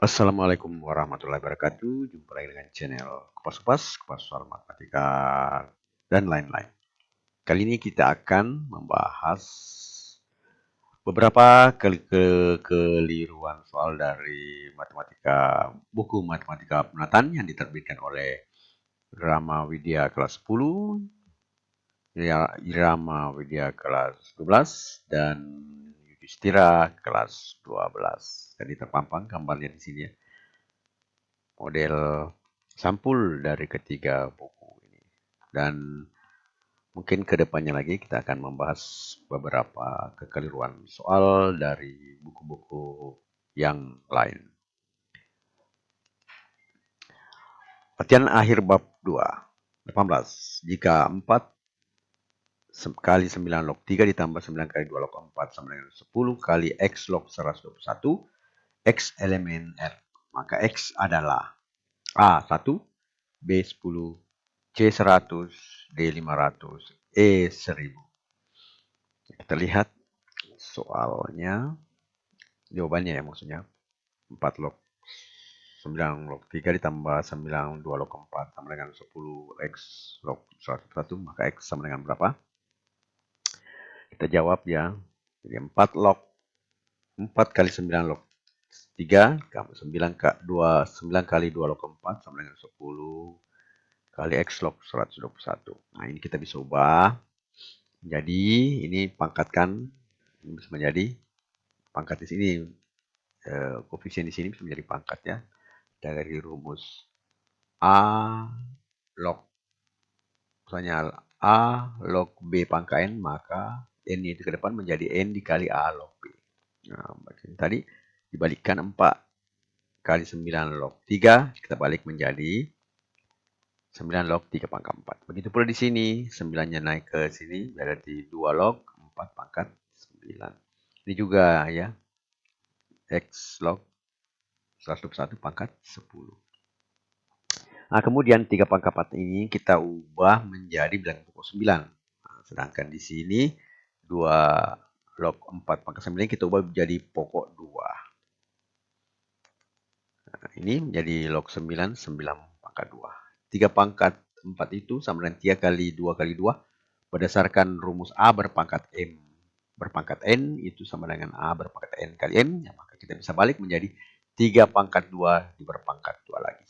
Assalamualaikum warahmatullahi wabarakatuh. Jumpa lagi dengan channel Kupas soal matematika dan lain-lain. Kali ini kita akan membahas beberapa kekeliruan soal dari buku matematika penatan yang diterbitkan oleh Irama Widya kelas 10, Irama Widya kelas 12, dan Yudhistira kelas 12. Jadi terpampang gambarnya di sini ya. Model sampul dari ketiga buku ini. Dan mungkin ke depannya lagi kita akan membahas beberapa kekeliruan soal dari buku-buku yang lain. Latihan akhir bab 2, 18. Jika 4 kali 9 log 3 ditambah 9 kali 2 log 4 sama dengan 10 kali X log 121, X elemen R. Maka X adalah A1, B10, C100, D500, E1000. Kita lihat soalnya, jawabannya ya maksudnya. 4 log 9 log 3 ditambah 9 2 log 4 sama dengan 10 X log 101, maka X sama dengan berapa? Kita jawab ya. Jadi 4 kali 9 log 3, 9 kali 2 log 4 sama dengan 10 kali X log 121. Nah, ini kita bisa ubah. Jadi, ini pangkatkan. Ini bisa menjadi pangkat di sini. Koefisien di sini bisa menjadi pangkat ya. Dari rumus A log, misalnya A log B pangkat N, maka N itu ke depan menjadi N dikali A log B. Nah, tadi dibalikkan 4 kali 9 log 3, kita balik menjadi 9 log 3 pangkat 4. Begitu pula di sini, 9-nya naik ke sini, berarti 2 log 4 pangkat 9. Ini juga ya, X log 121 pangkat 10. Nah, kemudian 3 pangkat 4 ini kita ubah menjadi bilangan pokok 9. Nah, sedangkan di sini 2 log 4 pangkat 9 kita ubah menjadi pokok 2. Nah, ini menjadi log 9, 9 pangkat 2. 3 pangkat 4 itu sama dengan 3 kali 2 kali 2 berdasarkan rumus A berpangkat M berpangkat N itu sama dengan A berpangkat N kali M. Ya, maka kita bisa balik menjadi 3 pangkat 2 berpangkat 2 lagi.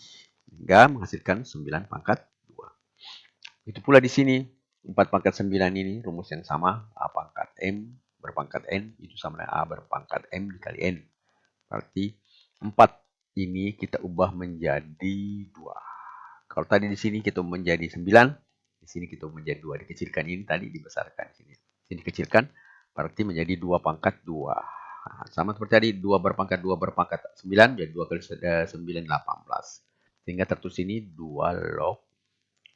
Hingga menghasilkan 9 pangkat 2. Itu pula di sini. 4 pangkat 9 ini rumus yang sama. A pangkat M berpangkat N itu sama dengan A berpangkat M dikali N. Berarti 4 ini kita ubah menjadi 2. Kalau tadi di sini kita menjadi 9, di sini kita menjadi 2. Dikecilkan ini tadi dibesarkan di sini. Ini dikecilkan berarti menjadi 2 pangkat 2. Nah, sama seperti tadi 2 berpangkat 2 berpangkat 9 jadi 2 kali 9 18. Sehingga tertulis ini 2 log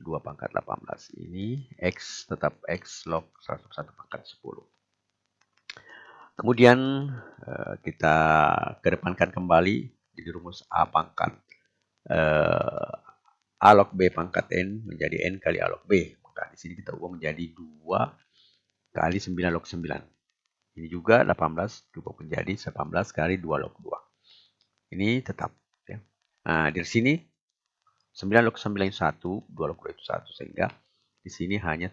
2 pangkat 18. Ini X tetap X log 101 pangkat 10. Kemudian kita kedepankan kembali jadi rumus A pangkat A log B pangkat N menjadi N kali A log B. Maka di sini kita ubah menjadi 2 kali 9 log 9. Ini juga 18 berubah menjadi 18 kali 2 log 2. Ini tetap ya. Nah, di sini 9 log 9 itu 1, 2 log 2 itu 1. Sehingga di sini hanya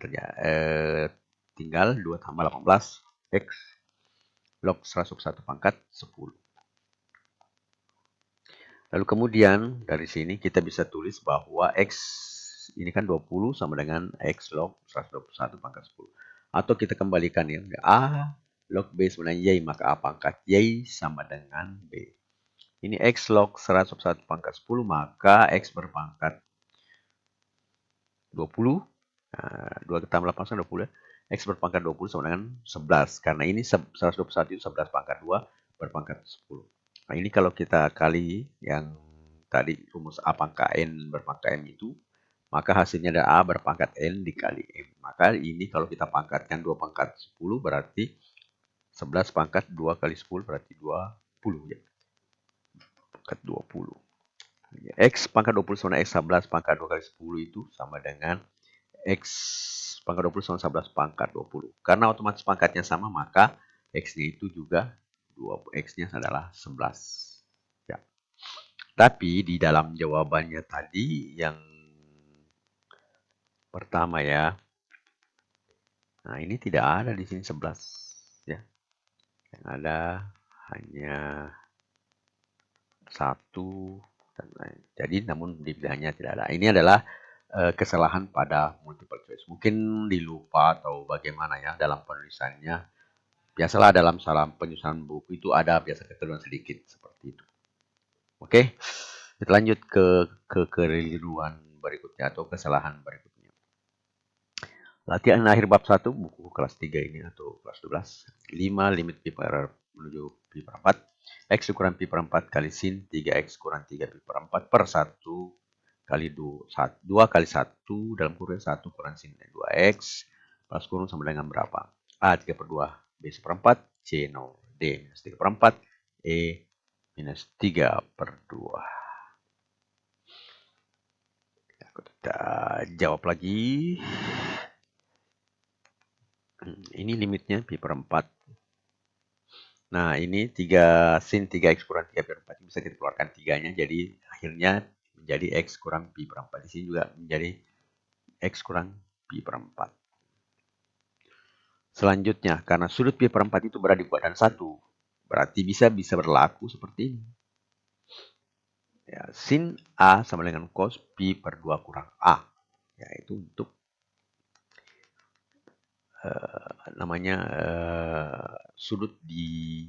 tinggal 2 tambah 18 X log 101 pangkat 10. Lalu kemudian dari sini kita bisa tulis bahwa X ini kan 20 sama dengan X log 121 pangkat 10. Atau kita kembalikan ya. A log B sebenarnya Y, maka A pangkat Y sama dengan B. Ini X log 101 pangkat 10, maka X berpangkat 20. Nah, 2 tambah 18 20 ya. X berpangkat 20 sama dengan 11. Karena ini 121 itu 11 pangkat 2 berpangkat 10. Nah, ini kalau kita kali yang tadi rumus A pangkat N berpangkat M itu, maka hasilnya ada A berpangkat N dikali M. Maka ini kalau kita pangkatkan 2 pangkat 10 berarti 11 pangkat 2 kali 10 berarti 20 ya. Pangkat 20. X pangkat 20 sama X 11 pangkat 2 kali 10 itu sama dengan X pangkat 20 sama 11 pangkat 20. Karena otomatis pangkatnya sama, maka X-nya itu juga X-nya adalah 11. Ya. Tapi di dalam jawabannya tadi yang pertama ya. Nah, ini tidak ada di sini 11 ya. Yang ada hanya 1 dan lain. Jadi namun di pilihannya tidak ada. Ini adalah kesalahan pada multiple choice. Mungkin dilupa atau bagaimana ya dalam penulisannya. Biasalah dalam salah penyusunan buku itu ada biasa kekeliruan sedikit seperti itu. Oke, kita lanjut ke kekeliruan berikutnya atau kesalahan berikutnya. Latihan akhir bab 1 buku kelas 3 ini atau kelas 12. 5 limit pi per menuju pi per 4. X ukuran pi per 4 kali sin 3X kurang 3 pi per 4 per 1 kali 2 kali 1 dalam kurung 1 kurang sin 2X plus kurung sama dengan berapa? A 3 per 2, B 1 per 4, C 0, D minus 3 per 4, E minus 3 per 2. Kita jawab lagi. Ini limitnya pi per 4. Nah, ini 3 sin 3X kurang 3 per 4. Bisa kita keluarkan 3-nya. Jadi, akhirnya menjadi X kurang pi per 4. Di sini juga menjadi X kurang pi per 4. Selanjutnya, karena sudut pi per 4 itu berada di kuadran 1. Berarti bisa berlaku seperti ini. Ya, sin A sama dengan cos pi per 2 kurang A. Yaitu untuk sudut di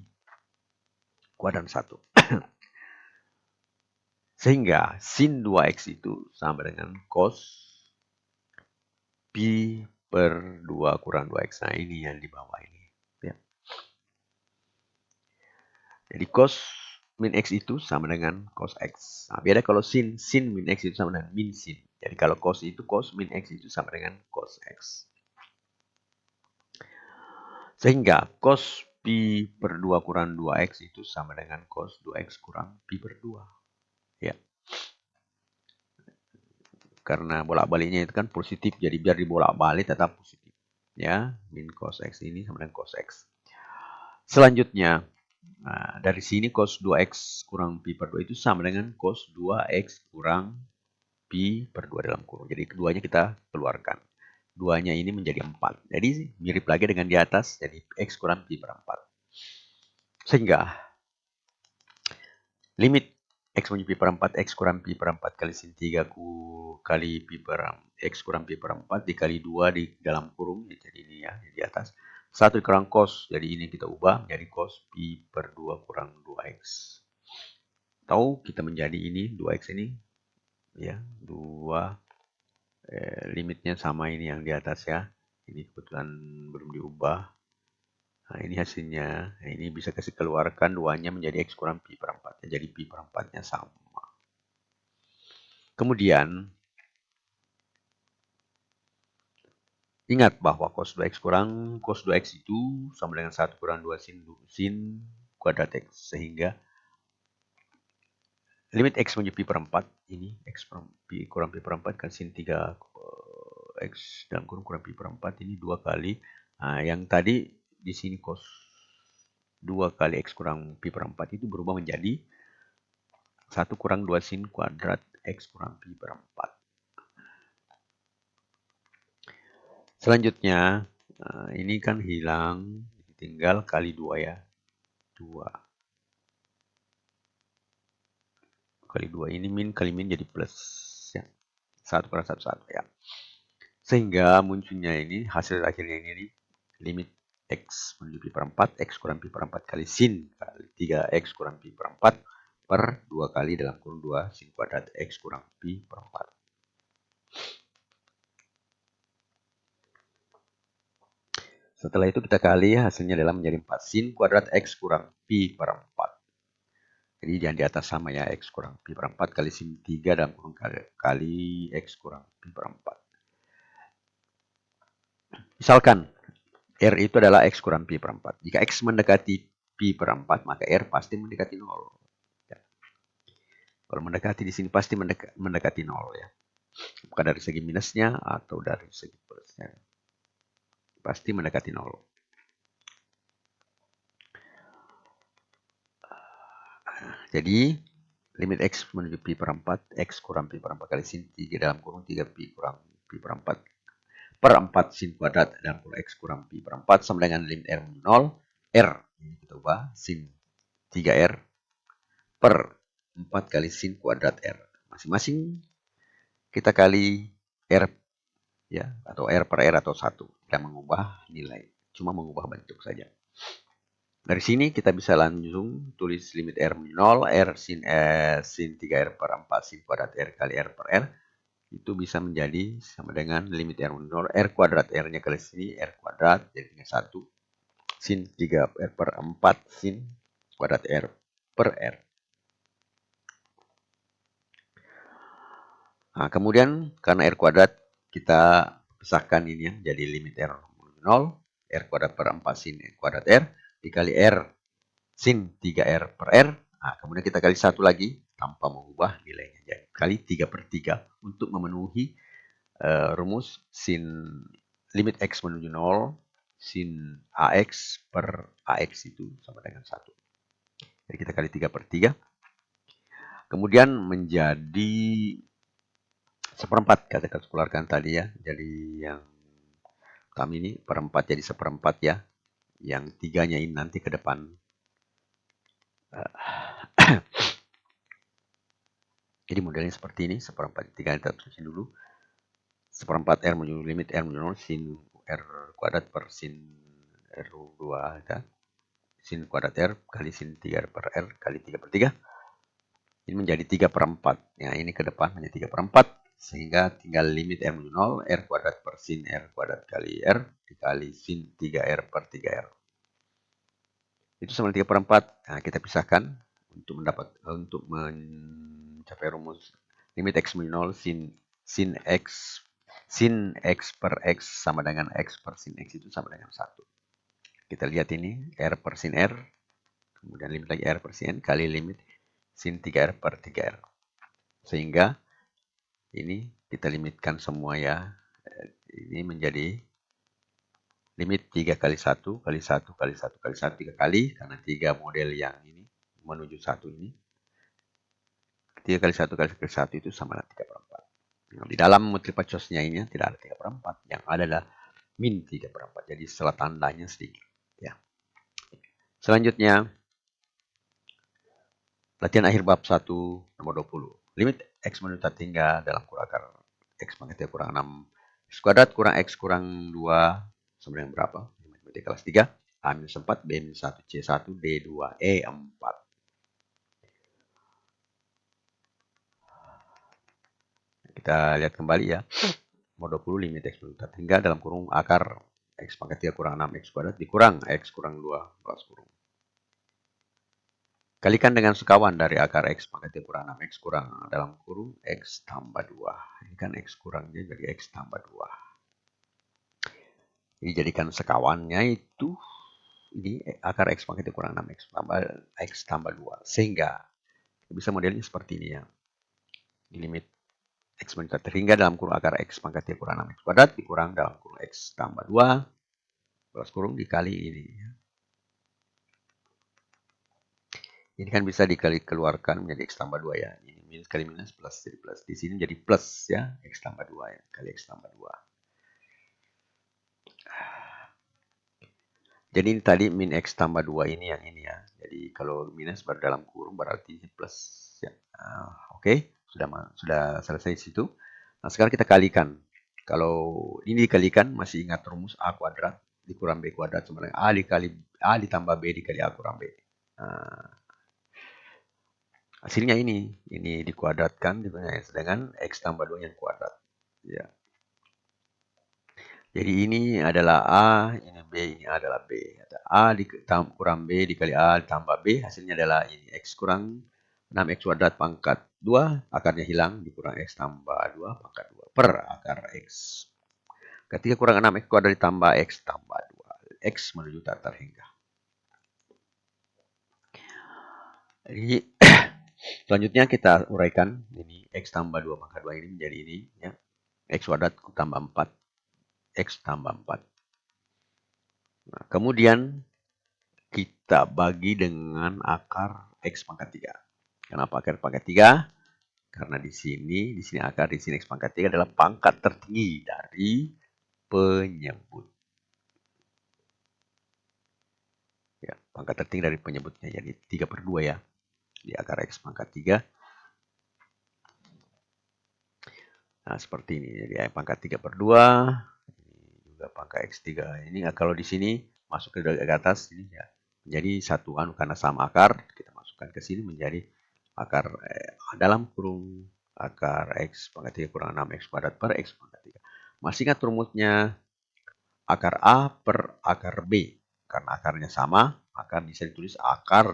kuadran 1. Sehingga sin 2X itu sama dengan cos pi per 2 kurang 2X. Nah, ini yang di bawah ini. Ya. Jadi cos min X itu sama dengan cos X. Nah, beda kalau sin min X itu sama dengan min sin. Jadi kalau cos itu cos min X itu sama dengan cos X. Sehingga cos pi per 2 kurang 2X itu sama dengan cos 2X kurang pi per 2. Ya. Karena bolak-baliknya itu kan positif, jadi biar dibolak-balik tetap positif. Ya, min cos X ini sama dengan cos X. Selanjutnya, nah, dari sini cos 2X kurang pi per 2 itu sama dengan cos 2X kurang pi per 2 dalam kurung. Jadi keduanya kita keluarkan. Duanya ini menjadi 4. Jadi mirip lagi dengan di atas, jadi X kurang pi per 4. Sehingga limit X menuju pi per 4, X kurang pi per 4 kali sin 3 kali pi per X kurang pi per 4 dikali 2 di dalam kurung. Jadi ini ya, di atas. 1 dikurang cos, jadi ini kita ubah menjadi cos pi per 2 kurang 2X. Tahu kita menjadi ini, 2X ini. Ya, 2 limitnya sama ini yang di atas ya. Ini kebetulan belum diubah. Nah, ini hasilnya. Nah, ini bisa kasih keluarkan 2-nya menjadi X kurang pi per 4. Jadi pi per 4-nya sama. Kemudian, ingat bahwa cos 2X kurang cos 2X itu sama dengan 1 kurang 2 sin kuadrat X. Sehingga limit X menuju pi per 4. Ini X kurang pi per 4 kan sin 3 X dalam kurung pi per 4. Ini 2 kali. Nah, yang tadi di sini cos 2 kali X kurang pi per 4 itu berubah menjadi 1 kurang 2 sin kuadrat X kurang pi per 4. Selanjutnya, ini kan hilang, tinggal kali 2 ya. 2. Kali 2 ini min kali min jadi plus. Ya. 1 kurang 1, 1 ya. Sehingga munculnya ini, hasil akhirnya ini limit X menuju pi per 4, X kurang pi per 4 kali sin kali 3X kurang pi per 4 per 2 kali dalam kurung 2 sin kuadrat X kurang pi per 4. Setelah itu kita kali, hasilnya adalah menjadi 4 sin kuadrat X kurang pi per 4. Jadi yang di atas sama ya, X kurang pi per 4 kali sin 3 dalam kurung kali X kurang pi per 4. Misalkan, R itu adalah X kurang pi per 4. Jika X mendekati pi per 4, maka R pasti mendekati 0. Ya. Kalau mendekati di sini pasti mendekati 0 ya. Bukan dari segi minusnya atau dari segi plusnya. Pasti mendekati 0. Jadi, limit X menuju pi per 4, X kurang pi per 4 kali sin 3 dalam kurung 3 pi kurang pi per 4 per 4 sin kuadrat dalam kurung X kurang pi per 4 sama dengan limit R menuju 0, R ini kita ubah sin 3R per 4 kali sin kuadrat R. Masing-masing kita kali R ya, atau R per R atau 1. Tidak mengubah nilai, cuma mengubah bentuk saja. Dari sini kita bisa langsung tulis limit R menuju 0, R sin 3R per 4 sin kuadrat R kali R per R. Itu bisa menjadi sama dengan limit R menuju 0, R kuadrat. R-nya kali sini, R kuadrat, jadi dengan 1. Sin 3R per 4 sin kuadrat R per R. Nah, kemudian karena R kuadrat, kita pisahkan ini ya, jadi limit R menuju 0, R kuadrat per 4 sin kuadrat R, dikali R sin 3R per R. Nah, kemudian kita kali 1 lagi, tanpa mengubah nilainya. Jadi kali 3 per 3 untuk memenuhi rumus sin limit X menuju 0, sin AX per AX itu sama dengan 1. Jadi kita kali 3 per 3. Kemudian menjadi seperempat, kita keluarkan tadi ya. Jadi yang kami ini per 4 jadi seperempat ya. Yang 3-nya ini nanti ke depan. Jadi modelnya seperti ini, seperempat 3 kita tulisin dulu. Seperempat R menuju limit R menuju 0 sin R kuadrat per sin R2 ya. Sin kuadrat R kali sin 3R per R kali 3 per 3. Ini menjadi 3 per 4. Ya, ini ke depan menjadi 3 per 4. Sehingga tinggal limit R menuju 0, R kuadrat per sin R kuadrat kali R dikali sin 3R per 3R. Itu sama dengan 3 per 4. Nah, kita pisahkan untuk mencapai rumus limit X menuju 0 sin X per X sama dengan X per sin X itu sama dengan 1. Kita lihat ini, R per sin R, kemudian limit lagi R per sin N kali limit sin 3R per 3R. Sehingga ini kita limitkan semua ya. Ini menjadi limit 3 kali 1 kali 1 kali 1 kali 1 3 kali, karena 3 model yang ini menuju 1 ini. 3 kali 1 kali 1 itu sama dengan 3 per 4. Nah, di dalam multiple choice-nya ini tidak ada 3 per 4. Yang ada adalah min 3 per 4. Jadi setelah tandanya sedikit. Ya. Selanjutnya, latihan akhir bab 1 nomor 20. Limit X menuju hingga dalam kurang akar X pangkat kurang 6 X kuadrat kurang X kurang 2 sama dengan berapa? Matematika kelas 3. A minus 4, B minus 1, C 1, D 2, E 4. Kita lihat kembali ya. Nomor 20 limit X menuju hingga dalam kurung akar X pangkat 3 kurang 6 X kuadrat dikurang X kurang 2 plus kurung. Kalikan dengan sekawan dari akar X pangkat 3 kurang 6 X kurang dalam kurung X tambah 2. Ini kan X kurangnya jadi X tambah 2. Jadi jadikan sekawannya itu ini akar X pangkat 3 kurang 6 X tambah 2. Sehingga bisa modelnya seperti ini ya. Limit X menuju hingga dalam kurung akar X pangkat 3 kurang 6 X kuadrat dikurang dalam kurung X tambah 2 plus kurung dikali ini. Ini kan bisa dikali keluarkan menjadi X tambah 2 ya. Ini minus kali minus plus jadi plus. Di sini jadi plus ya. X tambah 2 ya. Kali X tambah 2. Jadi ini tadi min X tambah 2 ini yang ini ya. Jadi kalau minus baru dalam kurung berarti plus ya. Oke. Sudah selesai situ. Nah sekarang kita kalikan. Kalau ini dikalikan masih ingat rumus A kuadrat dikurang B kuadrat sama dengan A ditambah B dikali A kurang B. Nah, hasilnya ini dikuadratkan dengan X tambah 2 yang kuadrat. Ya. Jadi ini adalah A, ini B, ini A adalah B. A kurang B dikali A ditambah B, hasilnya adalah ini X kurang 6X kuadrat pangkat 2, akarnya hilang, dikurang X tambah 2 pangkat 2 per akar X. Ketika kurang 6X kuadrat ditambah X tambah 2, X menuju tak terhingga. Jadi selanjutnya kita uraikan ini X tambah 2 pangkat 2 ini menjadi ini ya. X kuadrat tambah 4. X tambah 4. Nah, kemudian kita bagi dengan akar X pangkat 3. Kenapa akar pangkat 3? Karena di sini akar, di sini X pangkat 3 adalah pangkat tertinggi dari penyebut. Ya, pangkat tertinggi dari penyebutnya, jadi 3/2 ya. Di akar X pangkat 3. Nah, seperti ini. Jadi pangkat 3/2. Ini juga pangkat X3. Ini kalau di sini masuk ke atas ini ya. Menjadi satuan karena sama akar. Kita masukkan ke sini menjadi akar dalam kurung akar X pangkat 3 kurang 6 X kuadrat per X pangkat 3. Masih ingat rumusnya akar A per akar B. Karena akarnya sama, maka bisa ditulis akar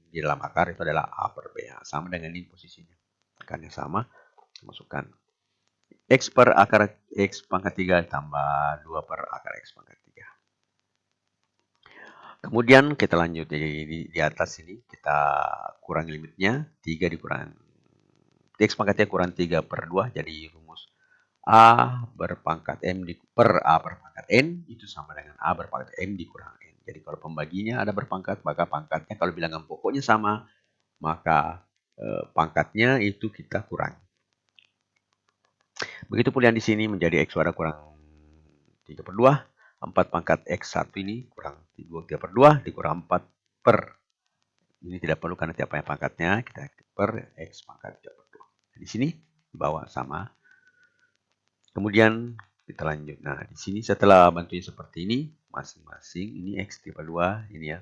di dalam akar itu adalah A per B. Ya, sama dengan ini posisinya. Akarnya sama, masukkan X per akar X pangkat 3 tambah 2 per akar X pangkat 3. Kemudian kita lanjut di atas ini, kita kurangi limitnya. 3 dikurangi X pangkat 3 kurang 3/2, jadi rumus A berpangkat M per A berpangkat N itu sama dengan A berpangkat M dikurang N. Jadi kalau pembaginya ada berpangkat, maka pangkatnya kalau bilangan pokoknya sama, maka pangkatnya itu kita kurangi. Begitu pula yang di sini menjadi X kuadrat kurang 3/2. 4 pangkat X1 ini kurang 3/2 dikurang 4 per. Ini tidak perlu karena tiap pangkatnya kita per X pangkat 3/2. Di sini di bawah sama. Kemudian kita lanjut. Nah, di sini setelah bantuin seperti ini, masing-masing ini X3/2 ini ya.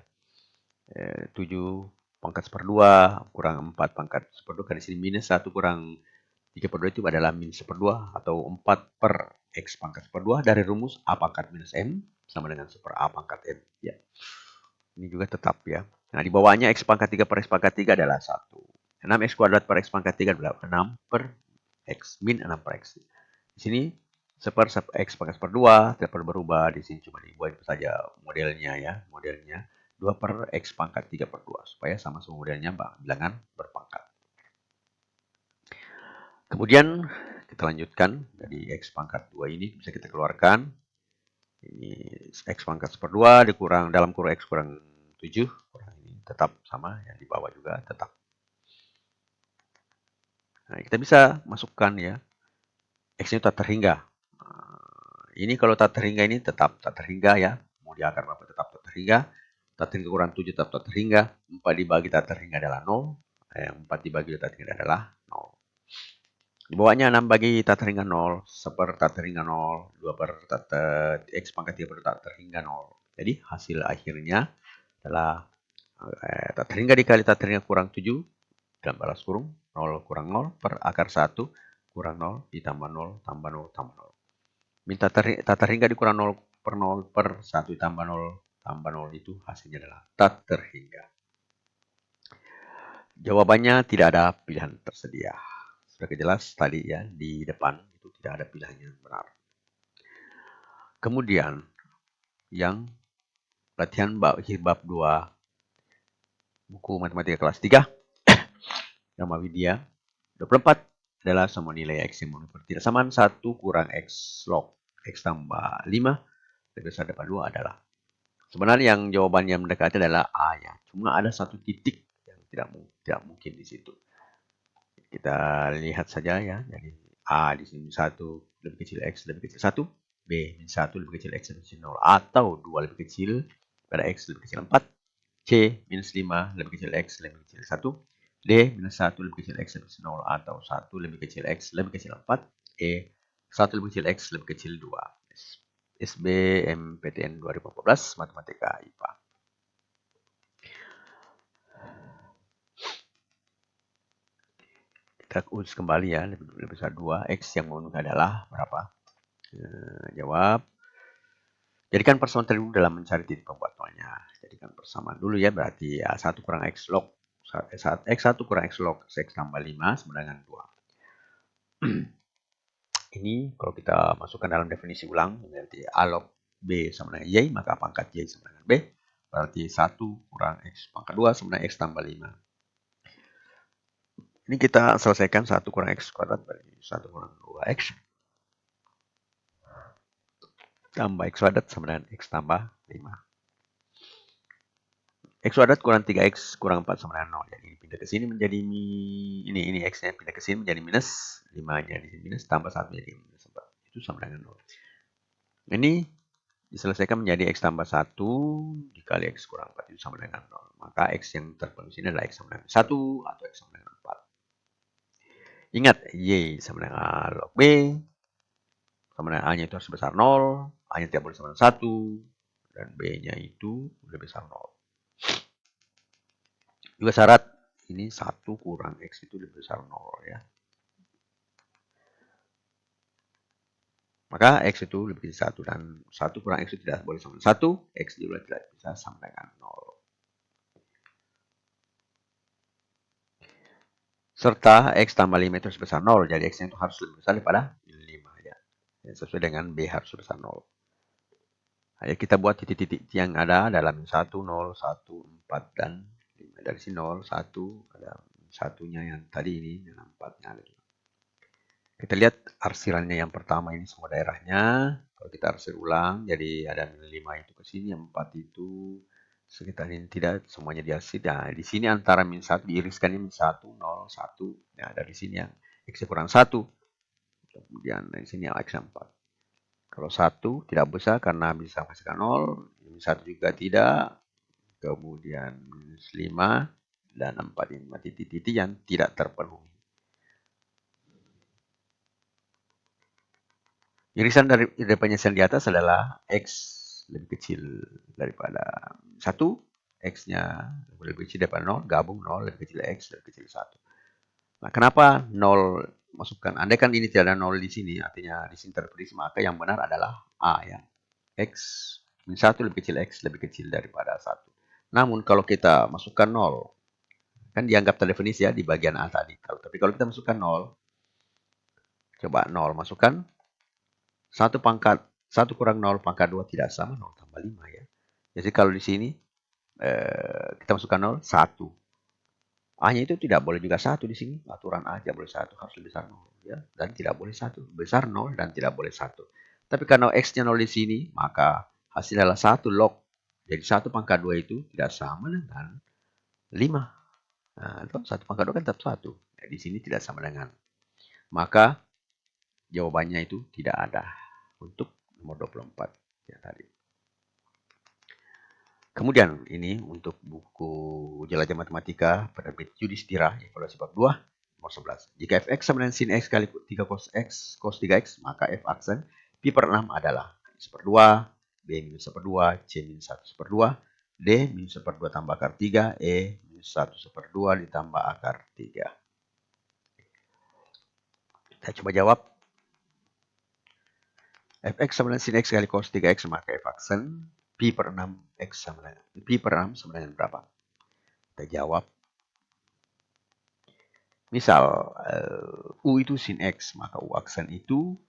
7 pangkat 1/2 kurang 4 pangkat 1/2. Di sini minus 1 kurang 3/2 itu adalah minus 1/2 atau 4 per X pangkat 1/2 dari rumus A pangkat minus M sama dengan 1 per A pangkat M. Ya. Ini juga tetap ya. Nah, di bawahnya X pangkat 3 per X pangkat 3 adalah 1. 6X kuadrat per X pangkat 3 adalah 6 per X. Min 6 per X. Di sini 1 X pangkat 1/2 tidak perlu berubah. Di sini cuma dibuat saja modelnya ya. Modelnya 2 per X pangkat 3/2. Supaya sama-sama modelnya bilangan berpangkat. Kemudian kita lanjutkan dari X pangkat 2 ini bisa kita keluarkan. Ini X pangkat 1/2 dikurang dalam kurung X kurang 7. Ini tetap sama, yang di bawah juga tetap. Nah, kita bisa masukkan ya. X ini tak terhingga. Ini kalau tak terhingga ini tetap tak terhingga ya. Mau di akar berapa tetap tak terhingga. Tak terhingga kurang 7 tetap tak terhingga. 4 dibagi tak terhingga adalah 0. 4 dibagi tak terhingga adalah 0. Di bawahnya 6 bagi tak terhingga 0. 1 per tak terhingga 0. 2 per X pangkat 3 per tak terhingga 0. Jadi hasil akhirnya adalah tak terhingga dikali tak terhingga kurang 7 dalam balas kurung 0 kurang 0 per akar 1 kurang 0 ditambah 0 tambah 0 tambah 0. Minta tak terhingga dikurang 0 per 1 tambah 0 tambah 0 itu hasilnya adalah tak terhingga. Jawabannya tidak ada pilihan tersedia. Sudah jelas tadi ya di depan itu tidak ada pilihan yang benar. Kemudian yang latihan bab 2 buku matematika kelas 3 nama Widya 24 adalah sama nilai X yang menunjukkan tidak samaan 1 kurang X log X tambah 5 lebih besar daripada 2 adalah. Sebenarnya yang jawaban yang mendekati adalah A ya. Cuma ada satu titik yang tidak mungkin di situ. Kita lihat saja ya. Jadi A di sini 1 lebih kecil X lebih kecil 1. B min 1 lebih kecil X lebih kecil 0. Atau 2 lebih kecil pada X lebih kecil 4. C minus 5 lebih kecil X lebih kecil 1. D minus 1 lebih kecil X lebih kecil 0. Atau 1 lebih kecil X lebih kecil 4. E 1 lebih kecil X lebih kecil 2. SBMPTN 2014 Matematika IPA. Kita uji kembali ya, lebih besar 2. X yang menunjukkan adalah berapa? Jawab. Jadikan persamaan terlebih dalam mencari titik pembuatannya. Jadikan persamaan dulu ya, berarti ya 1 kurang X log. X1 kurang X log X tambah 5 sama dengan 2. Ini kalau kita masukkan dalam definisi ulang, berarti A log B sama dengan Y, maka pangkat Y sama dengan B. Berarti 1 kurang X pangkat 2 sama dengan X tambah 5. Ini kita selesaikan 1 kurang X kuadrat, berarti 1 kurang 2X. Tambah X kuadrat sama dengan X tambah 5. X kuadrat kurang 3X kurang 4 sama dengan 0. Jadi ini pindah ke sini menjadi ini X-nya pindah ke sini menjadi minus. 5-nya di sini minus, tambah 1 jadi minus 4. Itu sama dengan 0. Ini diselesaikan menjadi X tambah 1 dikali X kurang 4 itu sama dengan 0. Maka X yang terpenuhi sini adalah X sama dengan 1 atau X sama dengan 4. Ingat, Y sama dengan A log B. Sama dengan A-nya itu harus sebesar 0. A-nya tidak boleh sama dengan 1. Dan B-nya itu lebih besar 0. Juga syarat ini 1 kurang X itu lebih besar 0 ya. Maka X itu lebih kecil 1 dan 1 kurang X itu tidak boleh sama dengan 1. X juga tidak bisa sama dengan 0. Serta X tambah 5 itu sebesar 0. Jadi X itu harus lebih besar daripada 5 ya. Sesuai dengan B harus sebesar 0. Ayo kita buat titik-titik yang ada dalam 1, 0, 1, 4, dan 5. Dari sini 0, 1, ada satunya yang tadi ini, dan 4-nya ada juga. Kita lihat arsirannya yang pertama ini semua daerahnya. Kalau kita arsir ulang, jadi ada 5 itu ke sini, 4 itu sekitar ini tidak, semuanya diarsir. Nah, di sini antara min 1 diiriskan min 1, 0, 1. Nah, dari sini yang X kurang 1. Kemudian dari sini yang X 4. Kalau 1 tidak besar karena bisa menghasilkan 0. Min 1 juga tidak. Kemudian minus 5 dan 4 ini titik-titik yang tidak terpenuhi. Irisan dari penyelesaian di atas adalah X lebih kecil daripada 1, X-nya lebih kecil daripada 0, gabung 0, lebih kecil X, lebih kecil 1. Nah, kenapa 0 masukkan? Andai kan ini tidak ada 0 di sini, artinya di sini terpilih, maka yang benar adalah A ya. X min 1 lebih kecil X, lebih kecil daripada 1. Namun kalau kita masukkan 0, kan dianggap terdefinisi ya di bagian A tadi. Tapi kalau kita masukkan 0, coba 0 masukkan 1 kurang 0 pangkat 2 tidak sama 0 tambah 5 ya. Jadi kalau di sini kita masukkan 0, 1. A-nya itu tidak boleh juga 1 di sini. Aturan A tidak boleh 1, harus lebih besar 0 ya. Dan tidak boleh 1. Besar 0 dan tidak boleh 1. Tapi karena X-nya 0 di sini, maka hasilnya adalah 1 log. Jadi 1 pangkat 2 itu tidak sama dengan 5. Nah, 1 pangkat 2 kan tetap 1. Nah, di sini tidak sama dengan. Maka jawabannya itu tidak ada untuk nomor 24 ya tadi. Kemudian ini untuk buku Jelajah Matematika penerbit Yudhistira evaluasi bab 2 nomor 11. Jika fx sama dengan sin x kali 3 cos x cos 3x, maka f aksen pi per 6 adalah 1/2, b minus 1/2, c minus 1/2, d minus 1/2 tambah akar 3, e minus 1/2 ditambah akar 3. Kita coba jawab. Fx sama dengan sin x kali cos 3x, maka f aksen pi per 6 x sama dengan pi per 6 sama dengan berapa? Kita jawab. Misal u itu sin x, maka u aksen itu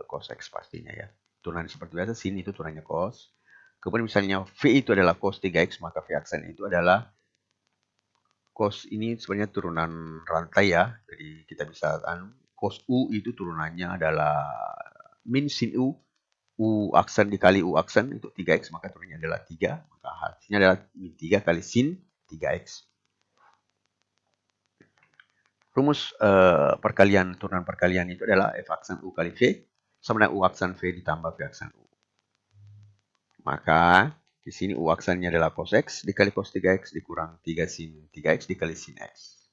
cos x pastinya ya. Turunan seperti biasa, sin itu turunannya cos. Kemudian misalnya v itu adalah cos 3x, maka v aksen itu adalah cos ini sebenarnya turunan rantai ya. Jadi kita bisa cos u itu turunannya adalah min sin u. U aksen dikali U aksen itu 3X, maka turunnya adalah 3. Maka hasilnya adalah min 3 kali sin 3X. Rumus turunan perkalian itu adalah F aksen U kali V sama dengan U aksen V ditambah V aksen U. Maka di sini U aksennya adalah cos X dikali cos 3X dikurang 3 sin 3X dikali sin X.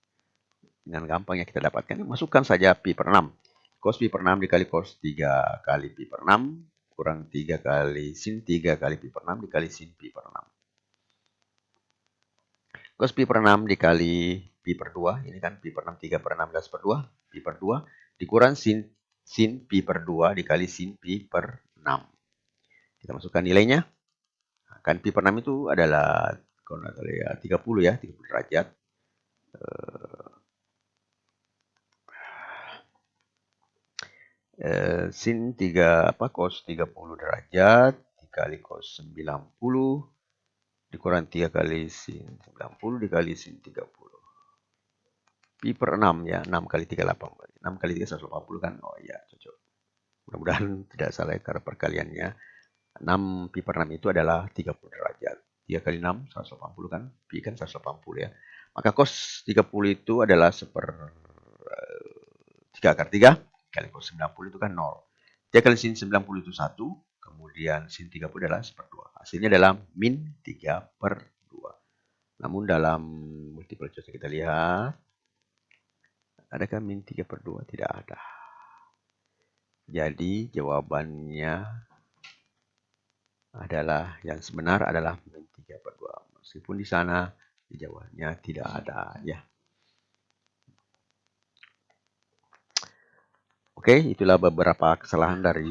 Dengan gampangnya kita dapatkan, masukkan saja pi per 6. Cos pi per 6 dikali cos 3 kali pi per 6 kurang 3 kali sin 3 kali pi per 6 dikali sin pi per 6. Cos pi per 6 dikali pi per 2. Ini kan pi per 6, 3 per 16 per 2. Pi per 2 dikurang sin pi per 2 dikali sin pi per 6. Kita masukkan nilainya. Kan pi per 6 itu adalah 30 ya, 30 derajat. Sin 3 cos 30 derajat dikali cos 90 dikurang 3 kali sin 90 dikali sin 30. Pi per 6 ya, 6 kali 3 8. 6 kali 3 180 kan? Oh iya, cocok. Mudah-mudahan tidak salah karena perkaliannya. 6 pi per 6 itu adalah 30 derajat. 3 kali 6, 180 kan? Pi kan 180 ya. Maka cos 30 itu adalah 3 akar 3 kali cos 90 itu kan 0. 3 kali sin 90 itu 1, kemudian sin 30 adalah 1/2. Hasilnya adalah min 3/2. Namun dalam multiple choice kita lihat, adakah min 3/2? Tidak ada. Jadi jawabannya adalah yang benar adalah min 3/2. Meskipun di sana jawabannya tidak ada ya. Oke, itulah beberapa kesalahan dari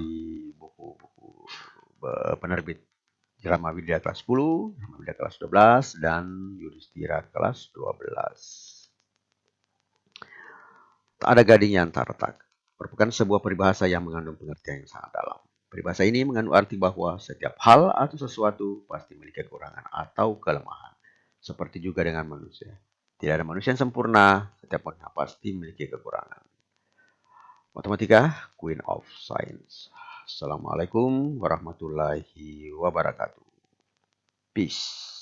buku-buku penerbit Irama Widya kelas 10, Irama Widya kelas 12, dan Yudhistira kelas 12. Tak ada gading yang tak retak merupakan sebuah peribahasa yang mengandung pengertian yang sangat dalam. Peribahasa ini mengandung arti bahwa setiap hal atau sesuatu pasti memiliki kekurangan atau kelemahan. Seperti juga dengan manusia. Tidak ada manusia yang sempurna, setiap orang pasti memiliki kekurangan. Matematika, Queen of Science. Assalamualaikum warahmatullahi wabarakatuh. Peace.